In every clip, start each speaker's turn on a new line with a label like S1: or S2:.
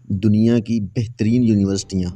S1: دنیا کی بہترین یونیورسٹیاں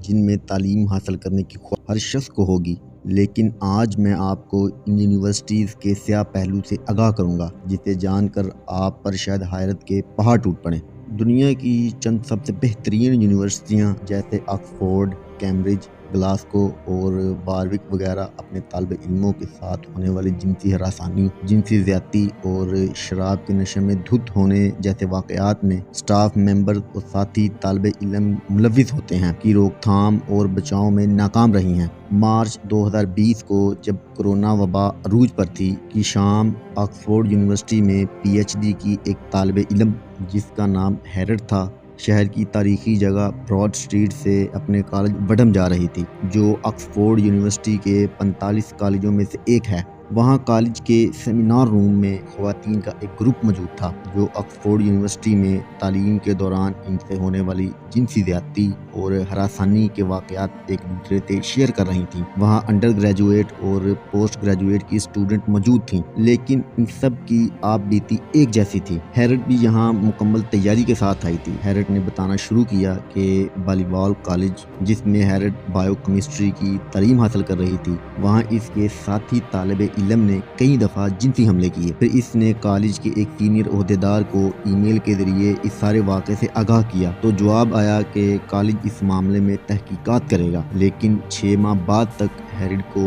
S1: جن میں تعلیم حاصل کرنے کی خواہش ہر شخص کو ہوگی، لیکن آج میں آپ کو ان یونیورسٹیز کے سیاہ پہلو سے آگاہ کروں گا جسے جان کر آپ پر شاید حیرت کے پہاڑ ٹوٹ پڑیں۔ دنیا کی چند سب سے بہترین یونیورسٹیاں جیسے آکسفورڈ، کیمبرج، گلاسکو اور واروک وغیرہ اپنے طالب علموں کے ساتھ ہونے والی جنسی ہراسانی، جنسی زیادتی اور شراب کے نشے میں دھت ہونے جیسے واقعات میں اسٹاف ممبر اور ساتھی طالب علم ملوث ہوتے ہیں کی روک تھام اور بچاؤ میں ناکام رہی ہیں۔ مارچ 2020 کو جب کرونا وبا عروج پر تھی کی شام آکسفورڈ یونیورسٹی میں پی ایچ ڈی کی ایک طالب علم جس کا نام ہیرڈ تھا، شہر کی تاریخی جگہ براڈ اسٹریٹ سے اپنے کالج وڈم جا رہی تھی، جو آکسفورڈ یونیورسٹی کے 45 کالجوں میں سے ایک ہے۔ وہاں کالج کے سیمینار روم میں خواتین کا ایک گروپ موجود تھا جو آکسفورڈ یونیورسٹی میں تعلیم کے دوران ان سے ہونے والی جنسی زیادتی اور ہراسانی کے واقعات ایک دوسرے سے شیئر کر رہی تھیں۔ وہاں انڈر گریجویٹ اور پوسٹ گریجویٹ کی اسٹوڈنٹ موجود تھیں، لیکن ان سب کی آپ بیتی ایک جیسی تھی۔ ہیرڈ بھی یہاں مکمل تیاری کے ساتھ آئی تھی۔ ہیرڈ نے بتانا شروع کیا کہ بالیوال کالج جس میں ہیرڈ بائیو کیمسٹری کی تعلیم حاصل کر رہی تھی، وہاں اس کے ساتھی طالب علم نے کئی دفعہ جنسی حملے کیے۔ پھر اس نے کالج کے ایک سینئر عہدیدار کو ای میل کے ذریعے اس سارے واقعے سے آگاہ کیا تو جواب آیا کہ کالج اس معاملے میں تحقیقات کرے گا، لیکن 6 ماہ بعد تک ہیرڈ کو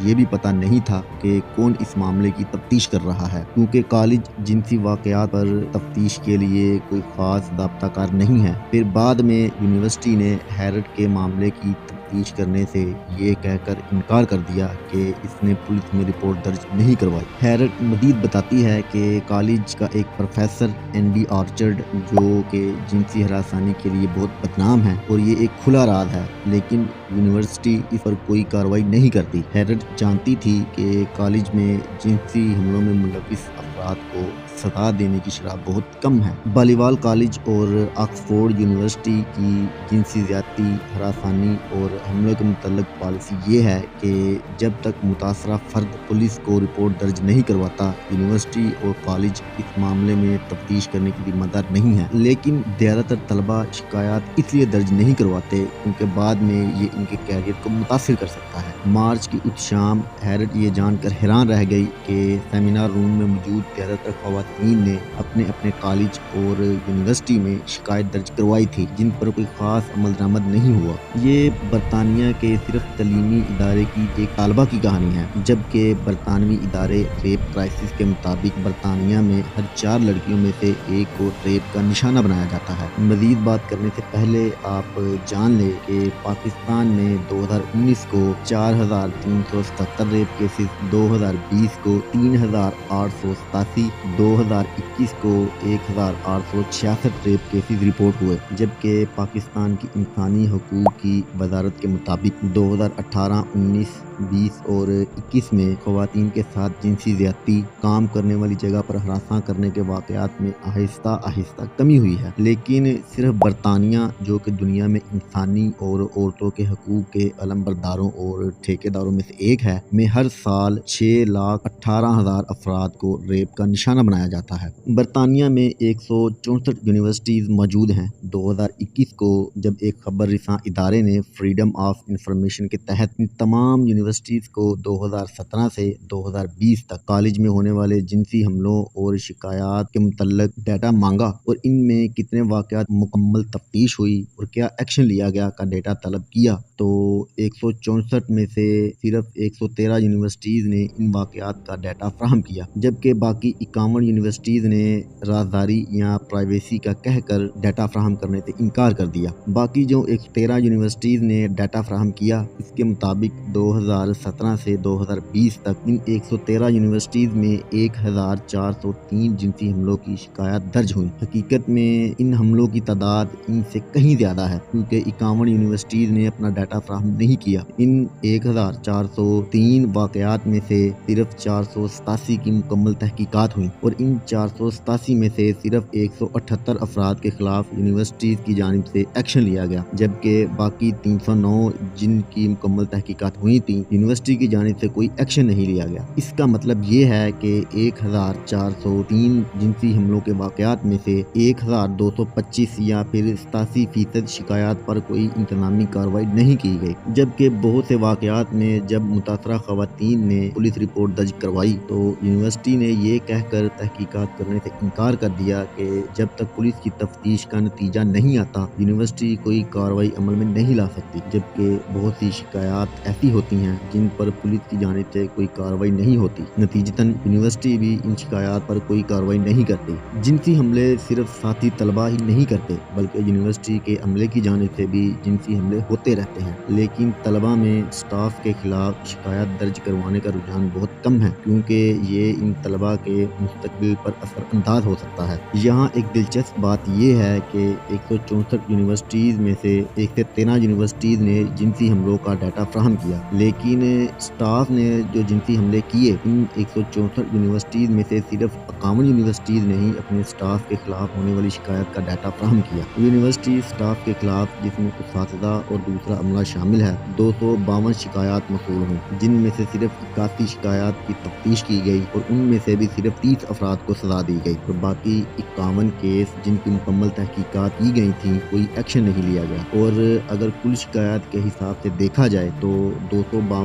S1: یہ بھی پتہ نہیں تھا کہ کون اس معاملے کی تفتیش کر رہا ہے، کیونکہ کالج جنسی واقعات پر تفتیش کے لیے کوئی خاص ضابطہ کار نہیں ہے۔ پھر بعد میں یونیورسٹی نے ہیرڈ کے معاملے کی تفتیش کرنے سے یہ کہہ کر انکار کر دیا کہ اس نے پولیس میں رپورٹ درج نہیں کروائی۔ ہیرڈ مزید بتاتی ہے کہ کالج کا ایک پروفیسر اینڈی آرچرڈ جو کہ جنسی ہراسانی کے لیے بہت بدنام ہے اور یہ ایک کھلا راز ہے، لیکن یونیورسٹی اس پر کوئی کارروائی نہیں کرتی۔ ہیرڈ جانتی تھی کہ کالج میں جنسی حملوں میں ملوث افراد کو سزا دینے کی شرح بہت کم ہے۔ بالیوال کالج اور آکسفورڈ یونیورسٹی کی جنسی زیادتی، ہراسانی اور حملوں کے متعلق پالیسی یہ ہے کہ جب تک متاثرہ فرد پولیس کو رپورٹ درج نہیں کرواتا، یونیورسٹی اور کالج اس معاملے میں تفتیش کرنے کی ذمہ دار نہیں ہے۔ لیکن زیادہ تر طلبہ شکایات اس لیے درج نہیں کرواتے کیونکہ بعد میں یہ ان کے کیریئر کو متاثر کر سکتا ہے۔ مارچ کی اس شام ہیرڈ یہ جان کر حیران رہ گئی کہ سیمینار روم میں موجود زیادہ تر خواتین نے اپنے اپنے کالج اور یونیورسٹی میں شکایت درج کروائی تھی، جن پر کوئی خاص عمل درآمد نہیں ہوا۔ یہ برطانیہ کے صرف تعلیمی ادارے کی ایک طالبہ کی کہانی ہے، جبکہ برطانوی ادارے ریپ کرائسس کے مطابق برطانیہ میں ہر 4 لڑکیوں میں سے ایک کو ریپ کا نشانہ بنایا جاتا ہے۔ مزید بات کرنے سے پہلے آپ جان لیں کہ پاکستان میں 2019 کو 4377 ریپ کیسز، 2020 کو 3887، 2021 کو 1866 ریپ کیسز رپورٹ ہوئے، جبکہ پاکستان کی انسانی حقوق کی وزارت کے مطابق 2018، 19، 20 اور 21 میں خواتین کے ساتھ جنسی زیادتی، کام کرنے والی جگہ پر ہراساں کرنے کے واقعات میں آہستہ آہستہ کمی ہوئی ہے۔ لیکن صرف برطانیہ جو کہ دنیا میں انسانی اور عورتوں کے حقوق کے علمبرداروں اور ٹھیکیداروں میں سے ایک ہے، میں ہر سال 6,18,000 افراد کو ریپ کا نشانہ بنایا جاتا ہے۔ برطانیہ میں 164 یونیورسٹیز موجود ہیں۔ 2021 کو جب ایک خبر رساں ادارے نے فریڈم آف انفارمیشن کے تحت ان تمام یونیورسٹیز کو 2017 سے 2020 تک کالج میں ہونے والے جنسی حملوں اور شکایات کے متعلق ڈیٹا مانگا اور ان میں کتنے واقعات مکمل تفتیش ہوئی اور کیا ایکشن لیا گیا کا ڈیٹا طلب کیا، تو 164 میں سے صرف 113 یونیورسٹیز نے ان واقعات کا ڈیٹا فراہم کیا، جبکہ باقی 51 یونیورسٹیز نے رازداری یا پرائیویسی کا کہہ کر ڈیٹا فراہم کرنے سے انکار کر دیا۔ باقی جو 113 یونیورسٹیز نے ڈیٹا فراہم کیا، اس کے مطابق 2017 سے 2020 تک ان 113 یونیورسٹیز میں 1403 جنسی حملوں کی شکایات درج ہوئی۔ حقیقت میں ان حملوں کی تعداد ان سے کہیں زیادہ ہے، کیونکہ 51 یونیورسٹیز نے اپنا ڈیٹا فراہم نہیں کیا۔ ان 1403 واقعات میں سے صرف 487 کی مکمل تحقیقات ہوئیں اور ان 487 میں سے صرف 178 افراد کے خلاف یونیورسٹیز کی جانب سے ایکشن لیا گیا، جبکہ باقی 309 جن کی مکمل تحقیقات ہوئی تھیں یونیورسٹی کی جانب سے کوئی ایکشن نہیں لیا گیا۔ اس کا مطلب یہ ہے کہ 1403 جنسی حملوں کے واقعات میں سے 1225 یا پھر 87% شکایات پر کوئی انتظامی کارروائی نہیں کی گئی، جبکہ بہت سے واقعات میں جب متاثرہ خواتین نے پولیس رپورٹ درج کروائی تو یونیورسٹی نے یہ کہہ کر تحقیقات کرنے سے انکار کر دیا کہ جب تک پولیس کی تفتیش کا نتیجہ نہیں آتا یونیورسٹی کوئی کارروائی عمل میں نہیں لا سکتی، جبکہ بہت سی شکایات ایسی ہوتی ہیں جن پر پولیس کی جانب سے کوئی کارروائی نہیں ہوتی۔ نتیجتاً یونیورسٹی بھی ان شکایات پر کوئی کارروائی نہیں کرتی۔ جنسی حملے صرف ساتھی طلباء ہی نہیں کرتے بلکہ یونیورسٹی کے عملے کی جانب سے بھی جنسی حملے ہوتے رہتے ہیں، لیکن طلباء میں سٹاف کے خلاف شکایات درج کروانے کا رجحان بہت کم ہے کیونکہ یہ ان طلباء کے مستقبل پر اثر انداز ہو سکتا ہے۔ یہاں ایک دلچسپ بات یہ ہے کہ 164 یونیورسٹیز میں سے 113 یونیورسٹیز نے جنسی حملوں کا ڈیٹا فراہم کیا، لیکن سٹاف نے جو جنسی حملے کیے ان 164 یونیورسٹیز میں سے صرف 51 یونیورسٹیز نے ہی اپنے سٹاف کے خلاف ہونے والی شکایت کا ڈیٹا فراہم کیا۔ یونیورسٹی سٹاف کے خلاف جس میں اساتذہ اور دوسرا عملہ شامل ہے 252 شکایات موصول ہوئیں، جن میں سے صرف 81 شکایات کی تفتیش کی گئی اور ان میں سے بھی صرف 30 افراد کو سزا دی گئی اور باقی 51 کیس جن کی مکمل تحقیقات کی گئی تھیں کوئی ایکشن نہیں لیا گیا، اور اگر کل شکایات کے حساب سے دیکھا جائے تو 252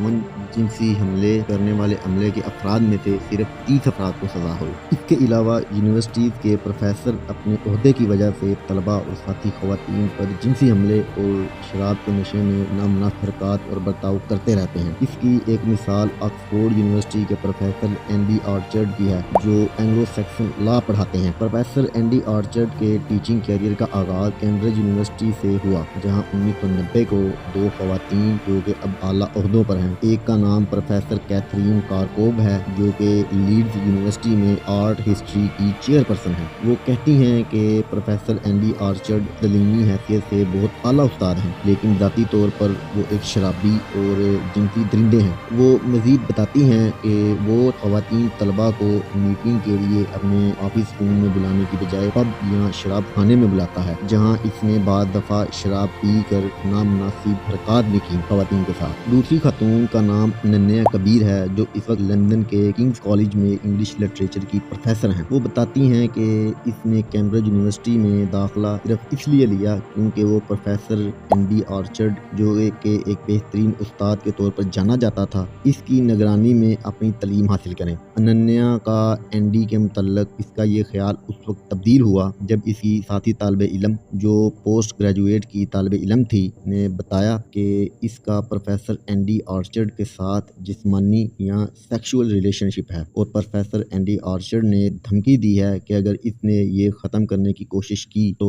S1: جنسی حملے کرنے والے عملے کے افراد میں سے صرف 30 افراد کو سزا ہوئی۔ اس کے علاوہ یونیورسٹیز کے پروفیسر اپنے عہدے کی وجہ سے طلباء اور ساتھی خواتین پر جنسی حملے اور شراب کے نشے میں نامناسب حرکات اور برتاؤ کرتے رہتے ہیں۔ اس کی ایک مثال آکسفورڈ یونیورسٹی کے پروفیسر اینڈی آرچرڈ کی ہے جو اینگلو سیکسن لا پڑھاتے ہیں۔ پروفیسر اینڈی آرچرڈ کے ٹیچنگ کیریئر کا آغاز کیمبرج یونیورسٹی سے ہوا جہاں 1990 کو 2 خواتین جو کہ اب اعلیٰ عہدوں پر ہیں، ایک کا نام پروفیسر کیتھرین کارکوب ہے جو کہ لیڈز یونیورسٹی میں آرٹ ہسٹری کی چیئر پرسن ہے۔ وہ کہتی ہیں کہ پروفیسر اینڈی آرچرڈ تعلیمی حیثیت سے بہت اعلیٰ استاد ہیں لیکن ذاتی طور پر وہ ایک شرابی اور جنسی درندے ہیں۔ وہ مزید بتاتی ہیں کہ وہ خواتین طلباء کو میٹنگ کے لیے اپنے آفس روم میں بلانے کی بجائے پب یا شراب خانے میں بلاتا ہے جہاں اس نے بعض دفعہ شراب پی کر نامناسب حرکات بھی کی خواتین کے ساتھ۔ دوسری خاتون کا نام اننیا کبیر ہے جو اس وقت لندن کے کنگز کالج میں انگلش لٹریچر کی پروفیسر ہیں۔ وہ بتاتی ہیں کہ اس نے کیمبرج یونیورسٹی میں داخلہ صرف اس لیے لیا کیونکہ وہ پروفیسر اینڈی آرچرڈ جو کہ ایک بہترین استاد کے طور پر جانا جاتا تھا اس کی نگرانی میں اپنی تعلیم حاصل کریں۔ اننیا کا اینڈی کے متعلق اس کا یہ خیال اس وقت تبدیل ہوا جب اس کی ساتھی طالب علم جو پوسٹ گریجویٹ کی طالب علم تھی نے بتایا کہ اس کا پروفیسر اینڈی آرچرڈ کے ساتھ جسمانی یا سیکشول ریلیشن شپ ہے اور پروفیسر اینڈی آرچرڈ نے دھمکی دی ہے کہ اگر اس نے یہ ختم کرنے کی کوشش کی تو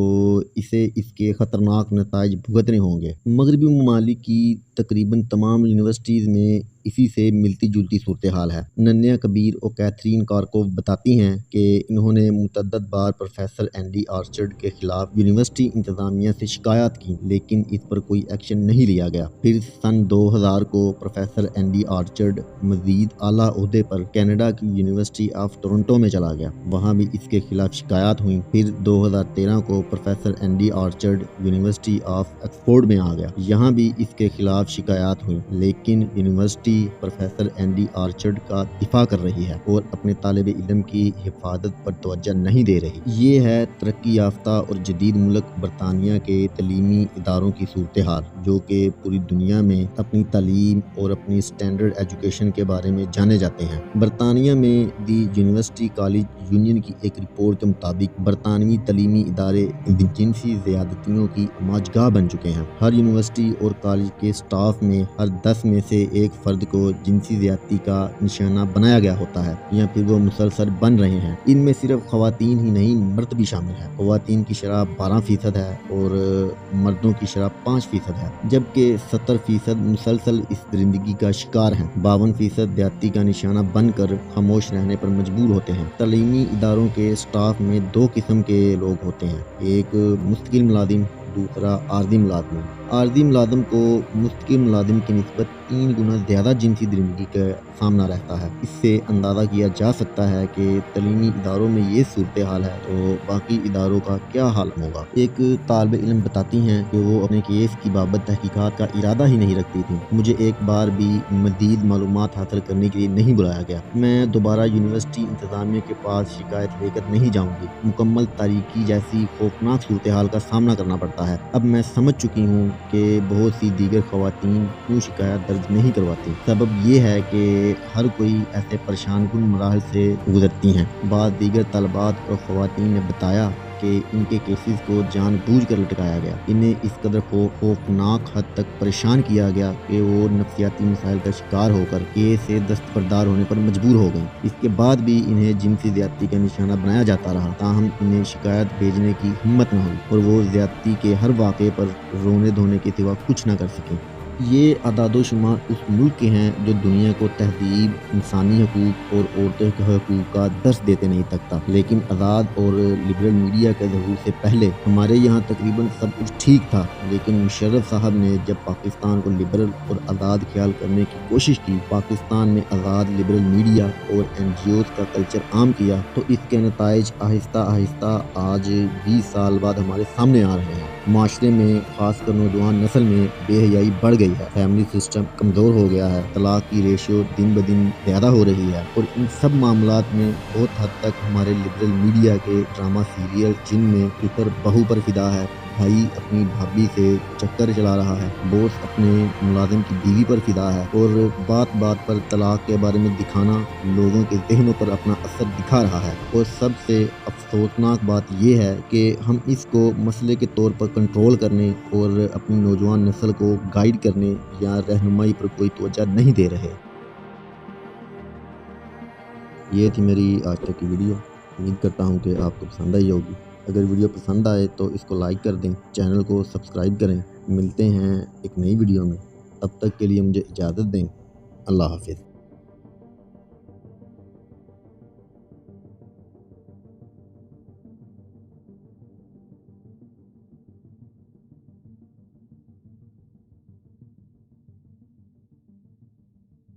S1: اسے اس کے خطرناک نتائج بھگتنے ہوں گے۔ مغربی ممالک کی تقریباً تمام یونیورسٹیز میں اسی سے ملتی جلتی صورتحال ہے۔ اننیا کبیر اور کیتھرین کارکوف بتاتی ہیں کہ انہوں نے متعدد بار پروفیسر اینڈی آرچرڈ کے خلاف یونیورسٹی انتظامیہ سے شکایات کی لیکن اس پر کوئی ایکشن نہیں لیا گیا۔ پھر سن 2000 کو پروفیسر اینڈی آرچرڈ مزید اعلیٰ عہدے پر کینیڈا کی یونیورسٹی آف ٹورنٹو میں چلا گیا، وہاں بھی اس کے خلاف شکایات ہوئیں۔ پھر 2013 کو professor Andy Orchard university of Oxford میں آ گیا، یہاں بھی اس کے خلاف شکایات ہوئیں لیکن یونیورسٹی پروفیسر اینڈی آرچرڈ کا دفاع کر رہی ہے اور اپنے طالب علم کی حفاظت پر توجہ نہیں دے رہی۔ یہ ہے ترقی یافتہ اور جدید ملک برطانیہ کے تعلیمی اداروں کی صورتحال جو کہ پوری دنیا میں اپنی تعلیم اور اپنی سٹینڈرڈ ایجوکیشن کے بارے میں جانے جاتے ہیں۔ برطانیہ میں دی یونیورسٹی کالج یونین کی ایک رپورٹ کے مطابق برطانوی تعلیمی ادارے جنسی زیادتیوں کی ماجگاہ بن چکے ہیں۔ ہر یونیورسٹی اور کالج کے سٹاف میں ہر 10 میں سے ایک فرد کو جنسی زیادتی کا نشانہ بنایا گیا ہوتا ہے یا پھر وہ مسلسل بن رہے ہیں۔ ان میں صرف خواتین ہی نہیں مرد بھی شامل ہیں۔ خواتین کی شرح 12% ہے اور مردوں کی شرح 5% ہے، جبکہ 70% مسلسل اس درندگی کا شکار ہیں۔ 52% زیادتی کا نشانہ بن کر خاموش رہنے پر مجبور ہوتے ہیں۔ تعلیمی اداروں کے سٹاف میں 2 قسم کے لوگ ہوتے ہیں، ایک مستقل ملازم، دوسرا عارضی ملازم۔ عارضی ملازم کو مستقل ملازم کی نسبت 3 گنا زیادہ جنسی درندگی کا سامنا رہتا ہے۔ اس سے اندازہ کیا جا سکتا ہے کہ تعلیمی اداروں میں یہ صورتحال ہے تو باقی اداروں کا کیا حال ہوگا۔ ایک طالب علم بتاتی ہیں کہ وہ اپنے کیس کی بابت تحقیقات کا ارادہ ہی نہیں رکھتی تھی۔ مجھے ایک بار بھی مزید معلومات حاصل کرنے کے لیے نہیں بلایا گیا۔ میں دوبارہ یونیورسٹی انتظامیہ کے پاس شکایت لے کر نہیں جاؤں گی۔ مکمل تاریکی جیسی خوفناک صورتحال کا سامنا کرنا پڑتا ہے۔ اب میں سمجھ چکی ہوں کہ بہت سی دیگر خواتین کیوں شکایت درج نہیں کرواتی۔ سبب یہ ہے کہ ہر کوئی ایسے پریشان کن مراحل سے گزرتی ہیں۔ بعض دیگر طالبات اور خواتین نے بتایا کہ ان کے کیسز کو جان بوجھ کر لٹکایا گیا۔ انہیں اس قدر خوفناک حد تک پریشان کیا گیا کہ وہ نفسیاتی مسائل کا شکار ہو کر کیس سے دستبردار ہونے پر مجبور ہو گئیں۔ اس کے بعد بھی انہیں جنسی زیادتی کا نشانہ بنایا جاتا رہا، تاہم انہیں شکایت بھیجنے کی ہمت نہ ہوئی اور وہ زیادتی کے ہر واقعے پر رونے دھونے کے سوا کچھ نہ کر سکیں۔ یہ اعداد و شمار اس ملک کے ہیں جو دنیا کو تہذیب، انسانی حقوق اور عورتوں کے حقوق کا درس دیتے نہیں تکتا۔ لیکن آزاد اور لبرل میڈیا کے ظہور سے پہلے ہمارے یہاں تقریباً سب کچھ ٹھیک تھا، لیکن مشرف صاحب نے جب پاکستان کو لبرل اور آزاد خیال کرنے کی کوشش کی، پاکستان میں آزاد لبرل میڈیا اور NGOs کا کلچر عام کیا، تو اس کے نتائج آہستہ آہستہ آج 20 سال بعد ہمارے سامنے آ رہے ہیں۔ معاشرے میں خاص کر نوجوان نسل میں بے حیائی بڑھ گئی ہے، فیملی سسٹم کمزور ہو گیا ہے، طلاق کی ریشیو دن بدن زیادہ ہو رہی ہے، اور ان سب معاملات میں بہت حد تک ہمارے لبرل میڈیا کے ڈرامہ سیریل جن میں شوہر بہو پر فدا ہے، بھائی اپنی بھابھی سے چکر چلا رہا ہے، باس اپنے ملازم کی بیوی پر فدا ہے، اور بات بات پر طلاق کے بارے میں دکھانا لوگوں کے ذہنوں پر اپنا اثر دکھا رہا ہے۔ اور سب سے افسوسناک بات یہ ہے کہ ہم اس کو مسئلے کے طور پر کنٹرول کرنے اور اپنی نوجوان نسل کو گائیڈ کرنے یا رہنمائی پر کوئی توجہ نہیں دے رہے۔ یہ تھی میری آج تک کی ویڈیو، امید کرتا ہوں کہ آپ کو پسند آئی ہوگی۔ اگر ویڈیو پسند آئے تو اس کو لائک کر دیں، چینل کو سبسکرائب کریں۔ ملتے ہیں ایک نئی ویڈیو میں، تب تک کے لیے مجھے اجازت دیں۔ اللہ حافظ۔